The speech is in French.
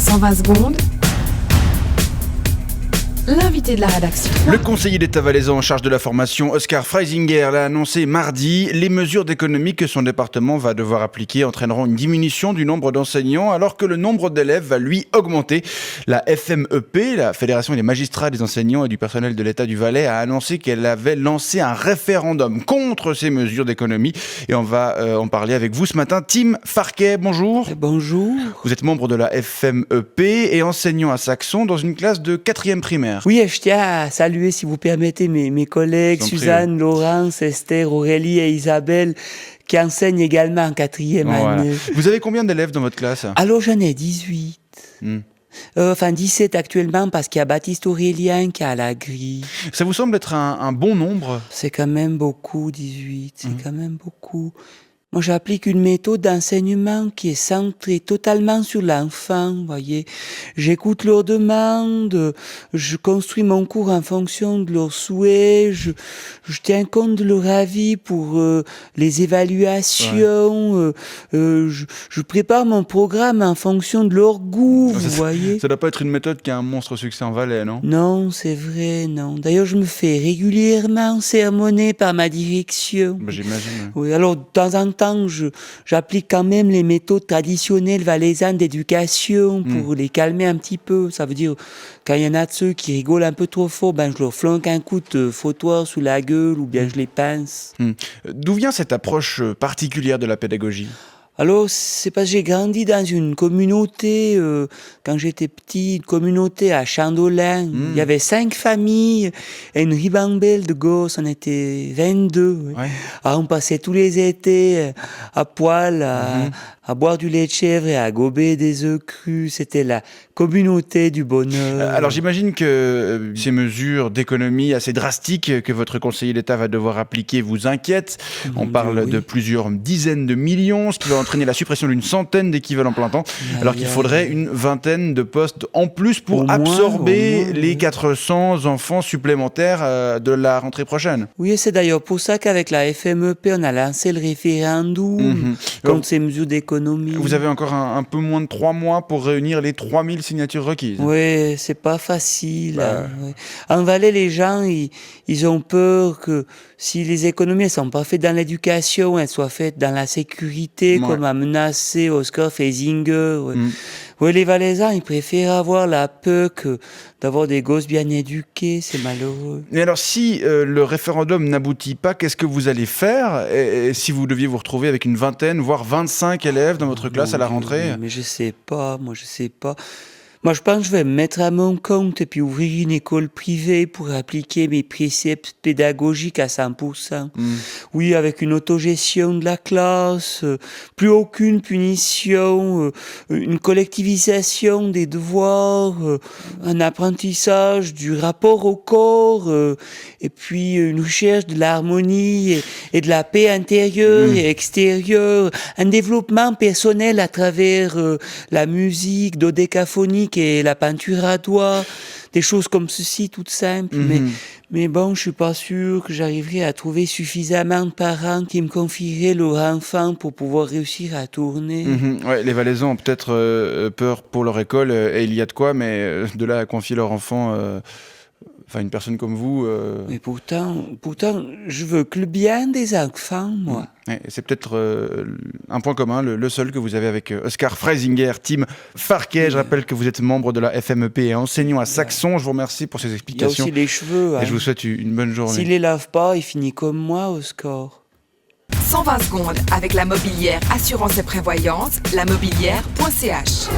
120 secondes. L'invité de la rédaction. Le conseiller d'État valaisan en charge de la formation, Oscar Freisinger, l'a annoncé mardi. Les mesures d'économie que son département va devoir appliquer entraîneront une diminution du nombre d'enseignants alors que le nombre d'élèves va lui augmenter. La FMEP, la Fédération des magistrats, des enseignants et du personnel de l'État du Valais, a annoncé qu'elle avait lancé un référendum contre ces mesures d'économie. Et on va en parler avec vous ce matin. Tim Farquet, bonjour. Bonjour. Vous êtes membre de la FMEP et enseignant à Saxon dans une classe de 4e primaire. Oui, je tiens à saluer, si vous permettez, mes collègues Suzanne, Laurence, Esther, Aurélie et Isabelle, qui enseignent également en 4e année. Vous avez combien d'élèves dans votre classe ? Alors, j'en ai 18. 17 actuellement, parce qu'il y a Baptiste Aurélien qui a la grille. Ça vous semble être un bon nombre ? C'est quand même beaucoup, 18. C'est quand même beaucoup. Moi, j'applique une méthode d'enseignement qui est centrée totalement sur l'enfant, vous voyez. J'écoute leurs demandes, je construis mon cours en fonction de leurs souhaits, je tiens compte de leur avis pour les évaluations, je prépare mon programme en fonction de leur goût, vous voyez. Ça doit pas être une méthode qui a un monstre succès en Valais, non ? Non, c'est vrai, non. D'ailleurs, je me fais régulièrement sermonner par ma direction. J'imagine. Oui, alors, de temps en temps, j'applique quand même les méthodes traditionnelles valaisannes d'éducation pour les calmer un petit peu. Ça veut dire, quand il y en a de ceux qui rigolent un peu trop fort, je leur flanque un coup de fautoir sous la gueule ou bien je les pince. D'où vient cette approche particulière de la pédagogie ? Alors, c'est parce que j'ai grandi dans une communauté, quand j'étais petit, une communauté à Chandolin. Il y avait 5 familles et une ribambelle de gosses. On était 22. Ouais. Alors, on passait tous les étés à poil, à boire du lait de chèvre et à gober des œufs crus. C'était la communauté du bonheur. Alors j'imagine que ces mesures d'économie assez drastiques que votre conseiller d'État va devoir appliquer vous inquiètent. On parle de plusieurs dizaines de millions, ce qui va entraîner la suppression d'une centaine d'équivalents plein temps, alors qu'il faudrait une vingtaine de postes en plus pour absorber les 400 enfants supplémentaires de la rentrée prochaine. Oui, et c'est d'ailleurs pour ça qu'avec la FMEP, on a lancé le référendum contre ces mesures d'économie. Vous avez encore un peu moins de 3 mois pour réunir les 3000 signatures requises. Oui, c'est pas facile. En Valais, les gens, ils ont peur que si les économies ne sont pas faites dans l'éducation, elles soient faites dans la sécurité, comme a menacé Oscar Freisinger. Oui, les Valaisans, ils préfèrent avoir la peur que d'avoir des gosses bien éduqués, c'est malheureux. Et alors, si le référendum n'aboutit pas, qu'est-ce que vous allez faire et si vous deviez vous retrouver avec une vingtaine, voire 25 élèves dans votre classe à la rentrée ? Mais je sais pas, moi je sais pas. Moi, je pense que je vais me mettre à mon compte et puis ouvrir une école privée pour appliquer mes préceptes pédagogiques à 100%. Oui, avec une autogestion de la classe, plus aucune punition, une collectivisation des devoirs, un apprentissage du rapport au corps, et puis une recherche de l'harmonie et de la paix intérieure et extérieure, un développement personnel à travers la musique dodécaphonique et la peinture à doigts, des choses comme ceci, toutes simples. Mais bon, je suis pas sûr que j'arriverai à trouver suffisamment de parents qui me confieraient leur enfant pour pouvoir réussir à tourner. Ouais, les Valaisans ont peut-être peur pour leur école, et il y a de quoi, mais de là à confier leur enfant... une personne comme vous... Mais pourtant, je veux que le bien des enfants, moi. C'est peut-être un point commun, le seul que vous avez avec Oscar Freisinger, Tim Farquet. Je rappelle que vous êtes membre de la FMEP et enseignant à Saxon. Je vous remercie pour ces explications. Il y a aussi les cheveux. Et je vous souhaite une bonne journée. S'il les lave pas, il finit comme moi, Oscar. 120 secondes avec la mobilière Assurance et Prévoyance, lamobilière.ch.